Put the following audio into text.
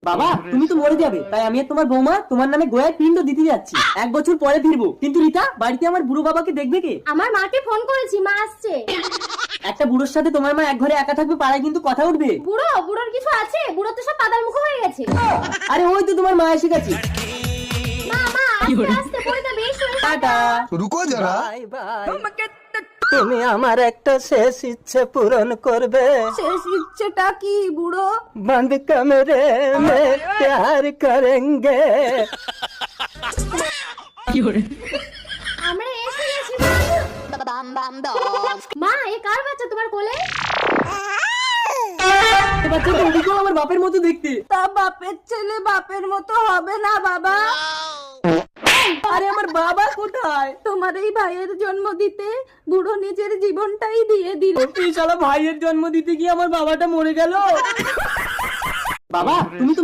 বাবা তুমি তো মরে যাবে, তাই আমি আর তোমার বৌমা তোমার নামে গোয়ায় পিণ্ড দিতে যাচ্ছি। 1 বছর পরে ফিরবো। কিন্তু রিতা, বাড়িতে আমার বুড়ো বাবাকে দেখবে কে? আমার মাকে ফোন করেছি, মা আসছে। একটা বুড়োর সাথে তোমার মা এক ঘরে একা থাকবে, পাড়ায় কিন্তু কথা উঠবে। বুড়োর কিছু আছে? বুড়ো তো সব পাতার মুখ হয়ে গেছে। আরে ওই তো তোমার মা এসে গেছে। মা আস্তে আস্তে পড়ে যাবে, এসো এসো। টাটা। रुको जरा। Bye bye. তুমি আমার একটা শেষ ইচ্ছে পূরণ করবে। শেষ ইচ্ছেটা কি বুড়ো? बंद कमरे में प्यार करेंगे। আমরা এসে গেছি মা। এ কার বাচ্চা তোমার কোলে? বাচ্চাটা ওদিকেও আমার বাপের মতো দেখতে। তা বাপের ছেলে বাপের মতো হবে না বাবা? আরে আমার বাবা কোথায়? তোমার এই ভাইয়ের জন্ম দিতে বুড়ো নিজের জীবনটাই দিয়ে দিল। এই শালা ভাইয়ের জন্ম দিতে গিয়ে আমার বাবাটা মরে গেল। বাবা তুমি তো